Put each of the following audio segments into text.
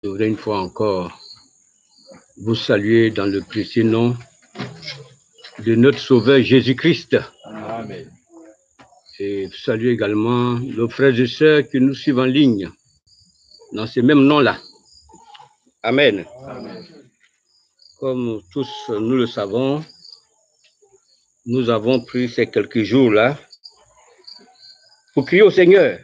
Je voudrais une fois encore vous saluer dans le précieux nom de notre Sauveur Jésus-Christ. Amen. Et saluer également nos frères et sœurs qui nous suivent en ligne dans ces mêmes noms-là. Amen. Amen. Comme tous nous le savons, nous avons pris ces quelques jours-là pour crier au Seigneur,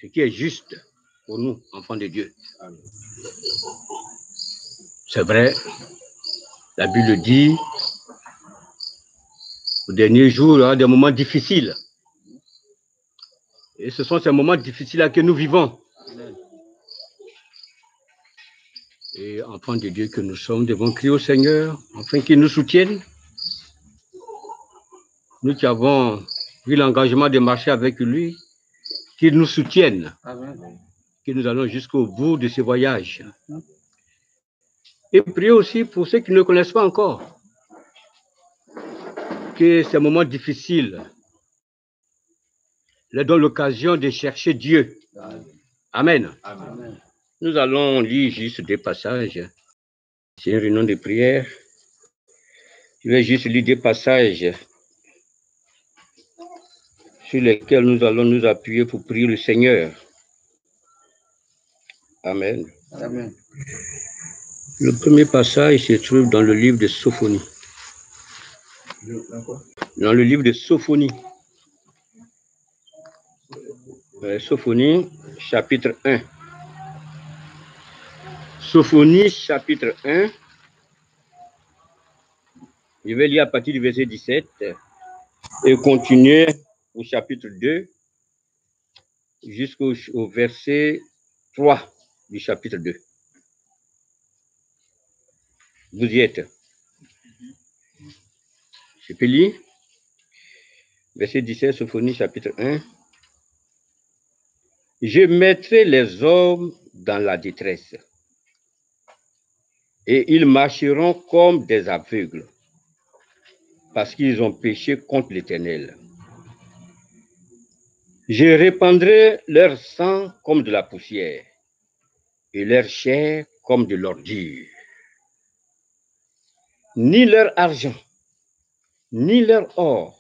ce qui est juste pour nous, enfants de Dieu. Amen. C'est vrai, la Bible dit, aux derniers jours, il y aura des moments difficiles. Et ce sont ces moments difficiles-là que nous vivons. Amen. Et enfants de Dieu que nous sommes, devons crier au Seigneur, afin qu'il nous soutienne. Nous qui avons pris l'engagement de marcher avec lui, qu'il nous soutienne, Amen. que nous allons jusqu'au bout de ce voyage. Et prier aussi pour ceux qui ne le connaissent pas encore, que ces moments difficiles leur donnent l'occasion de chercher Dieu. Amen. Amen. Nous allons lire juste des passages. C'est une réunion de prière. Je vais juste lire des passages sur lesquels nous allons nous appuyer pour prier le Seigneur. Amen. Amen. Le premier passage se trouve dans le livre de Sophonie. Dans le livre de Sophonie. Sophonie, chapitre 1. Sophonie, chapitre 1. Je vais lire à partir du verset 17 et continuer au chapitre 2 jusqu'au verset 3 du chapitre 2. Vous y êtes. Je peux lire. Verset 17, Sophonie, chapitre 1. Je mettrai les hommes dans la détresse, et ils marcheront comme des aveugles, parce qu'ils ont péché contre l'Éternel. Je répandrai leur sang comme de la poussière, et leur chair comme de l'ordure. Ni leur argent, ni leur or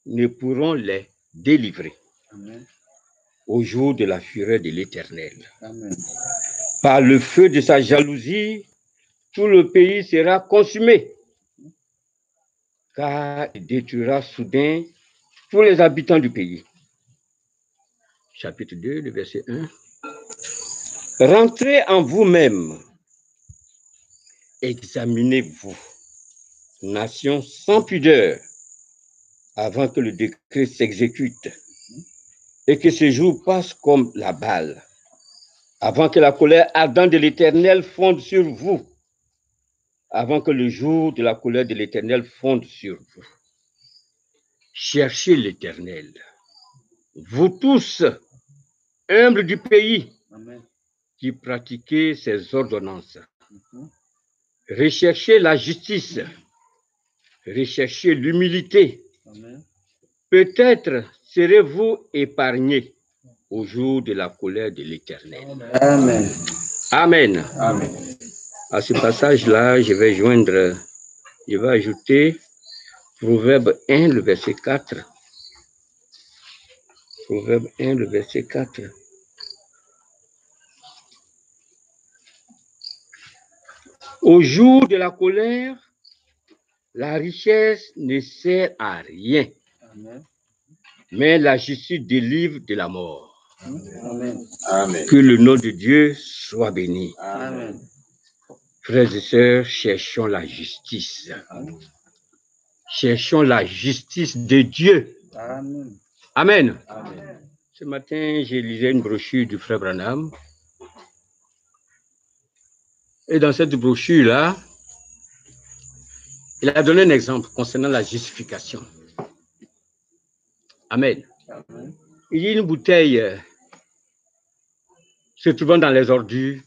ne pourront les délivrer. Amen. Au jour de la fureur de l'Éternel. Amen. Par le feu de sa jalousie, tout le pays sera consumé, car il détruira soudain tous les habitants du pays. Chapitre 2, le verset 1. Rentrez en vous-même, examinez-vous, nation sans pudeur, avant que le décret s'exécute, et que ce jour passe comme la balle, avant que la colère ardente de l'Éternel fonde sur vous, avant que le jour de la colère de l'Éternel fonde sur vous. Cherchez l'Éternel, vous tous, humbles du pays, Amen. qui pratiquez ses ordonnances. Recherchez la justice, recherchez l'humilité. Amen. Peut-être serez-vous épargnés au jour de la colère de l'Éternel. Amen. Amen. Amen. À ce passage-là, je vais ajouter Proverbe 1, le verset 4. Proverbe 1, le verset 4. Au jour de la colère, la richesse ne sert à rien, Amen. mais la justice délivre de la mort. Amen. Amen. Que le nom de Dieu soit béni. Amen. Frères et sœurs, cherchons la justice. Cherchons la justice de Dieu. Amen. Amen. Amen. Ce matin, j'ai lu une brochure du frère Branham. Et dans cette brochure-là, il a donné un exemple concernant la justification. Amen. Amen. Il y a une bouteille se trouvant dans les ordures.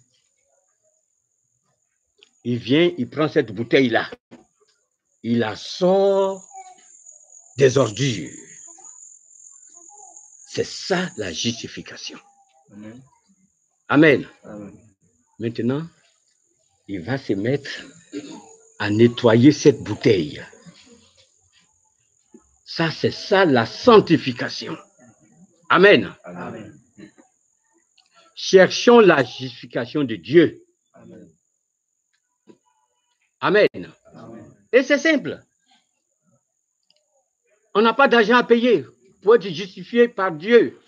Il vient, il prend cette bouteille-là. Il la sort des ordures. C'est ça la justification. Amen. Amen. Amen. Maintenant, il va se mettre à nettoyer cette bouteille. Ça, c'est ça la sanctification. Amen. Amen. Cherchons la justification de Dieu. Amen. Amen. Amen. Et c'est simple. On n'a pas d'argent à payer pour être justifié par Dieu.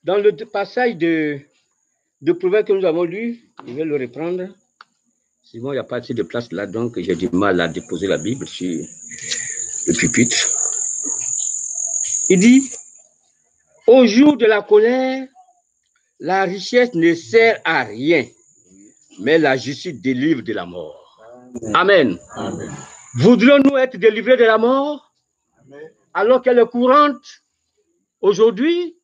Dans le passage de Proverbes que nous avons lu, je vais le reprendre. Sinon, il n'y a pas assez de place là, donc j'ai du mal à déposer la Bible sur le pupitre. Il dit, au jour de la colère, la richesse ne sert à rien, mais la justice délivre de la mort. Amen. Amen. Voudrions-nous être délivrés de la mort? Amen. Alors qu'elle est courante aujourd'hui?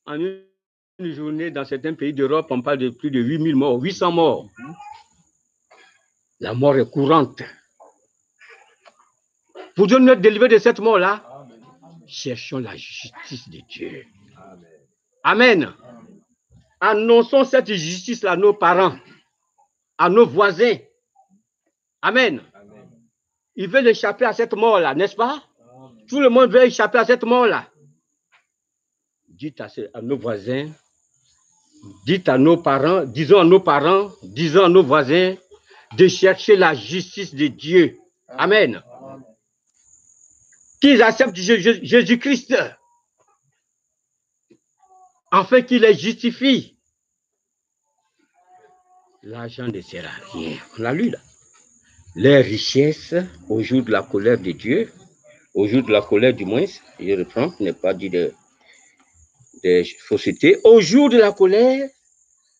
En une journée, dans certains pays d'Europe, on parle de plus de 8000 morts, 800 morts. La mort est courante. Voudrions-nous être délivrés de cette mort-là? Cherchons la justice de Dieu. Amen. Annonçons cette justice-là à nos parents, à nos voisins. Amen. Ils veulent échapper à cette mort-là, n'est-ce pas? Tout le monde veut échapper à cette mort-là. Dites à nos voisins, dites à nos parents, disons à nos parents, disons à nos voisins de chercher la justice de Dieu. Amen. Qu'ils acceptent Jésus-Christ afin qu'il les justifie. L'argent ne sert à rien. On l'a lu là. Les richesses au jour de la colère de Dieu, au jour de la colère du moins, je reprends, ce n'est pas dit de fausseté. Au jour de la colère,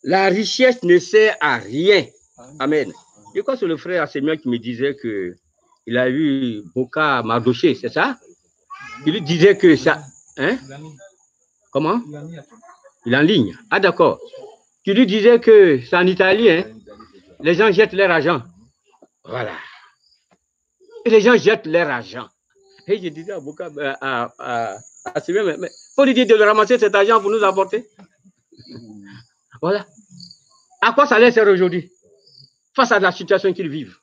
la richesse ne sert à rien. Amen. Je crois que c'est le frère Assemia qui me disait que il a eu Boka Mardoché, c'est ça? Il lui disait que ça. Hein? Comment? Il est en ligne. Ah, d'accord. Qui lui disait que c'est en Italie, hein? Les gens jettent leur argent. Voilà. Et les gens jettent leur argent. Et je disais à Boka, Assemia, mais faut lui dire de le ramasser cet argent pour nous apporter. Voilà. À quoi ça leur sert aujourd'hui? Face à la situation qu'ils vivent.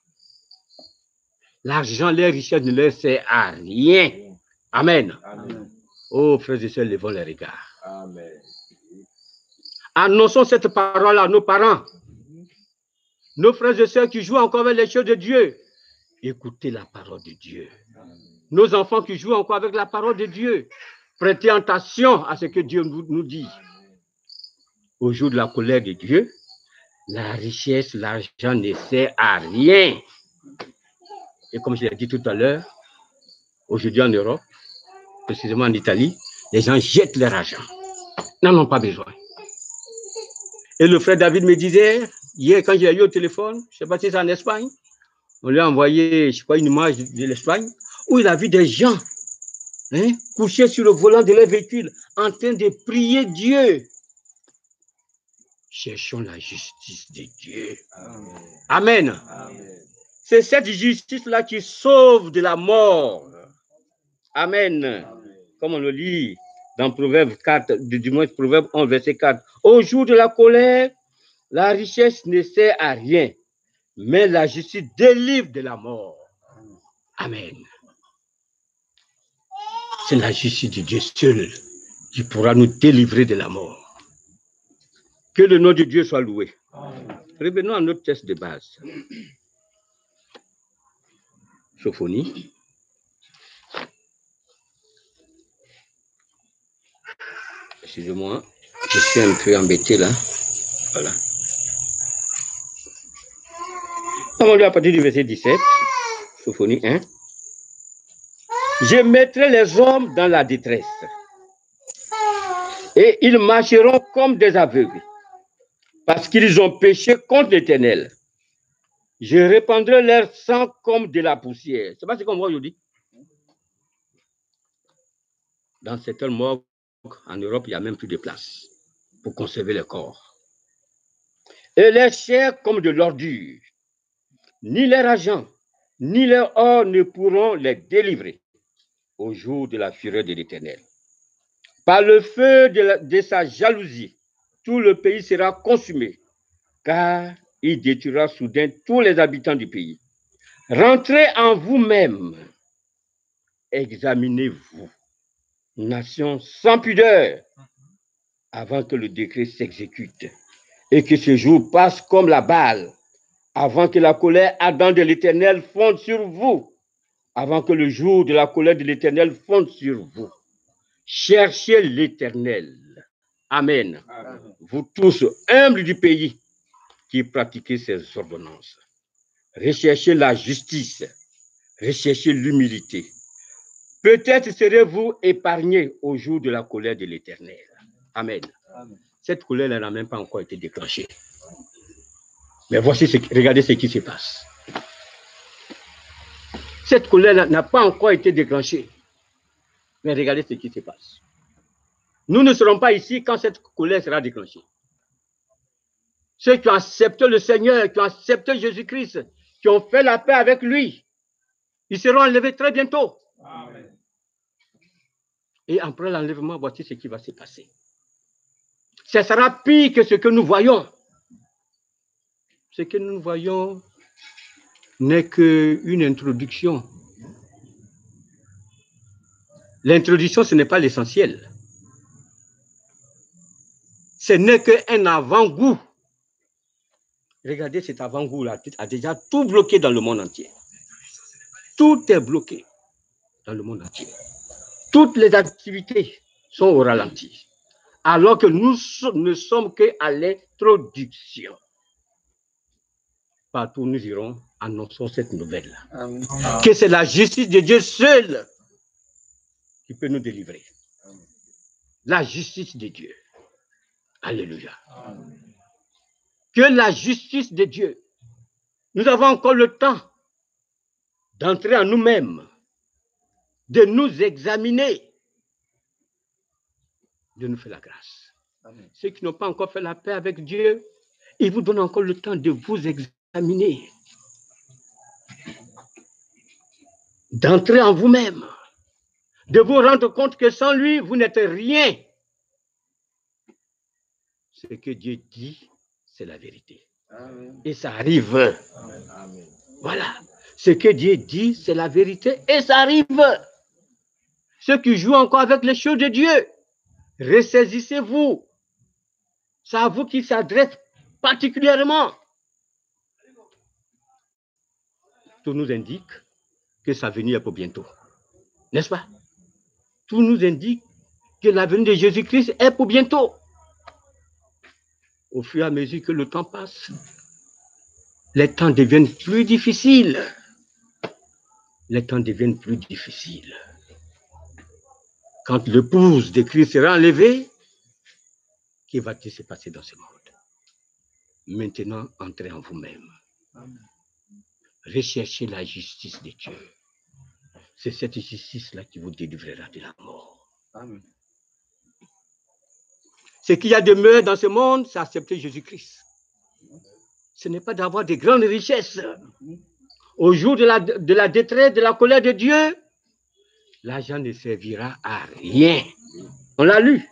L'argent, les richesses ne leur sert à rien. Amen. Amen. Oh, frères et sœurs, levons les regards. Amen. Annonçons cette parole à nos parents. Nos frères et sœurs qui jouent encore avec les choses de Dieu. Écoutez la parole de Dieu. Nos enfants qui jouent encore avec la parole de Dieu. Prêtez attention à ce que Dieu nous dit. Au jour de la colère de Dieu, la richesse, l'argent ne sert à rien. Et comme je l'ai dit tout à l'heure, aujourd'hui en Europe, précisément en Italie, les gens jettent leur argent. N'en ont pas besoin. Et le frère David me disait, hier quand j'ai eu au téléphone, je ne sais pas si c'est en Espagne, on lui a envoyé, je crois, une image de l'Espagne, où il a vu des gens couchés sur le volant de leur véhicule, en train de prier Dieu. Cherchons la justice de Dieu. Amen. Amen. C'est cette justice-là qui sauve de la mort. Amen. Amen. Comme on le lit dans Proverbe 4, du moins Proverbe 11, verset 4. Au jour de la colère, la richesse ne sert à rien, mais la justice délivre de la mort. Amen. C'est la justice de Dieu seul qui pourra nous délivrer de la mort. Que le nom de Dieu soit loué. Amen. Revenons à notre texte de base. Sophonie. Excusez-moi, je suis un peu embêté là. Voilà. On va lire à partir du verset 17, Sophonie 1. Je mettrai les hommes dans la détresse, et ils marcheront comme des aveugles, parce qu'ils ont péché contre l'Éternel. Je répandrai leur sang comme de la poussière. C'est pas ce qu'on voit aujourd'hui. Dans certaines morgues, en Europe, il n'y a même plus de place pour conserver les corps. Et les chairs comme de l'ordure. Ni leur argent, ni leur or ne pourront les délivrer au jour de la fureur de l'Éternel. Par le feu de sa jalousie, tout le pays sera consumé, car il détruira soudain tous les habitants du pays. Rentrez en vous-même, examinez-vous, nation sans pudeur, avant que le décret s'exécute, et que ce jour passe comme la balle, avant que la colère ardente de l'Éternel fonde sur vous, avant que le jour de la colère de l'Éternel fonde sur vous. Cherchez l'Éternel. Amen. Amen. Vous tous humbles du pays qui pratiquez ces ordonnances. Recherchez la justice, recherchez l'humilité. Peut-être serez-vous épargnés au jour de la colère de l'Éternel. Amen. Amen. Cette colère n'a même pas encore été déclenchée. Mais voici, regardez ce qui se passe. Cette colère n'a pas encore été déclenchée. Mais regardez ce qui se passe. Nous ne serons pas ici quand cette colère sera déclenchée. Ceux qui ont accepté le Seigneur, qui ont accepté Jésus-Christ, qui ont fait la paix avec lui, ils seront enlevés très bientôt. Amen. Et après l'enlèvement, voici ce qui va se passer. Ce sera pire que ce que nous voyons. Ce que nous voyons n'est qu'une introduction. L'introduction, ce n'est pas l'essentiel. Ce n'est qu'un avant-goût. Regardez, cet avant-goût-là a déjà tout bloqué dans le monde entier. Tout est bloqué dans le monde entier. Toutes les activités sont au ralenti. Alors que nous ne sommes qu'à l'introduction. Partout où nous irons, annonçons cette nouvelle. Amen. Que c'est la justice de Dieu seule qui peut nous délivrer. Amen. La justice de Dieu. Alléluia. Amen. Que la justice de Dieu. Nous avons encore le temps d'entrer en nous-mêmes, de nous examiner, de nous faire la grâce. Amen. Ceux qui n'ont pas encore fait la paix avec Dieu, il vous donne encore le temps de vous examiner, d'entrer en vous-même, de vous rendre compte que sans lui, vous n'êtes rien. Ce que Dieu dit, c'est la vérité. Amen. Et ça arrive. Amen. Voilà. Ce que Dieu dit, c'est la vérité et ça arrive. Ceux qui jouent encore avec les choses de Dieu, ressaisissez-vous. C'est à vous qui s'adresse particulièrement. Tout nous indique que sa venue est pour bientôt. N'est-ce pas? Tout nous indique que la venue de Jésus-Christ est pour bientôt. Au fur et à mesure que le temps passe, les temps deviennent plus difficiles. Les temps deviennent plus difficiles. Quand l'épouse de Christ sera enlevée, qu'est-ce qui va se passer dans ce monde? Maintenant, entrez en vous-même. Recherchez la justice de Dieu. C'est cette justice-là qui vous délivrera de la mort. Amen. Ce qu'il y a de meilleur dans ce monde, c'est accepter Jésus-Christ. Ce n'est pas d'avoir de grandes richesses. Au jour de la détresse, de la colère de Dieu, l'argent ne servira à rien. On l'a lu.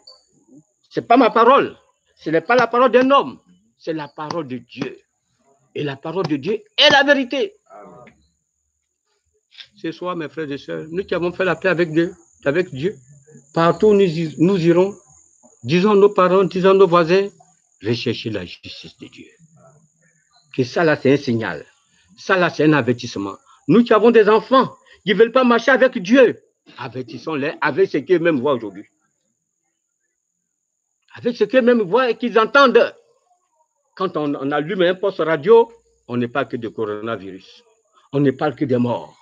Ce n'est pas ma parole. Ce n'est pas la parole d'un homme. C'est la parole de Dieu. Et la parole de Dieu est la vérité. Amen. Ce soir, mes frères et sœurs, nous qui avons fait la paix avec Dieu, partout où nous irons, disons nos parents, disons nos voisins, recherchez la justice de Dieu. Que ça là, c'est un signal. Ça là, c'est un avertissement. Nous qui avons des enfants qui ne veulent pas marcher avec Dieu, avertissons-les avec ce qu'eux-mêmes voient aujourd'hui. Avec ce qu'eux-mêmes voient et qu'ils entendent. Quand on allume un poste radio, on ne parle que de coronavirus. On ne parle que des morts.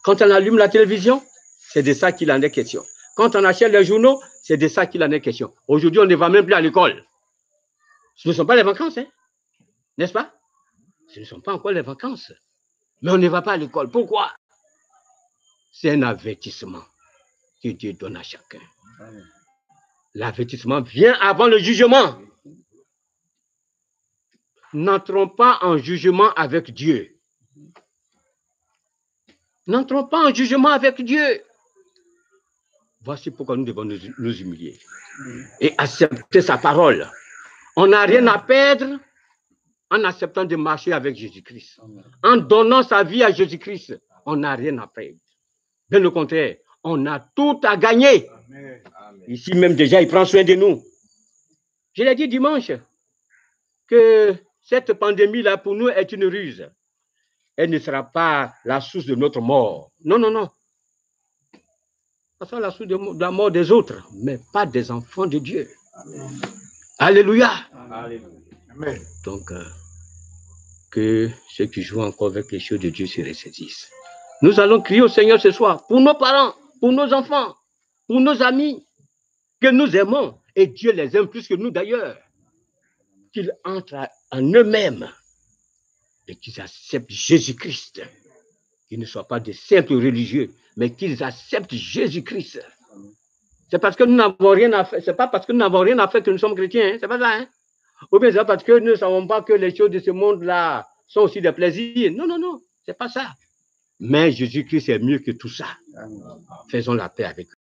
Quand on allume la télévision, c'est de ça qu'il en est question. Quand on achète les journaux, c'est de ça qu'il en est question. Aujourd'hui, on ne va même plus à l'école. Ce ne sont pas les vacances, hein? N'est-ce pas? Ce ne sont pas encore les vacances. Mais on ne va pas à l'école. Pourquoi? C'est un avertissement que Dieu donne à chacun. L'avertissement vient avant le jugement. N'entrons pas en jugement avec Dieu. N'entrons pas en jugement avec Dieu. Voici pourquoi nous devons nous humilier et accepter sa parole. On n'a rien à perdre en acceptant de marcher avec Jésus-Christ. En donnant sa vie à Jésus-Christ, on n'a rien à perdre. Bien le contraire, on a tout à gagner. Amen. Ici même déjà, il prend soin de nous. Je l'ai dit dimanche que cette pandémie-là, pour nous, est une ruse. Elle ne sera pas la source de notre mort. Non, non, non. Ça sera la source de la mort des autres, mais pas des enfants de Dieu. Amen. Alléluia. Amen. Donc, que ceux qui jouent encore avec les choses de Dieu se ressaisissent. Nous allons crier au Seigneur ce soir pour nos parents, pour nos enfants, pour nos amis, que nous aimons, et Dieu les aime plus que nous d'ailleurs, qu'ils entrent en eux-mêmes et qu'ils acceptent Jésus-Christ, qu'ils ne soient pas des simples religieux, mais qu'ils acceptent Jésus-Christ. C'est parce que nous n'avons rien à faire, c'est pas parce que nous n'avons rien à faire que nous sommes chrétiens, hein? C'est pas ça, hein? Ou bien c'est parce que nous ne savons pas que les choses de ce monde-là sont aussi des plaisirs. Non, non, non, c'est pas ça. Mais Jésus-Christ est mieux que tout ça. Faisons la paix avec eux.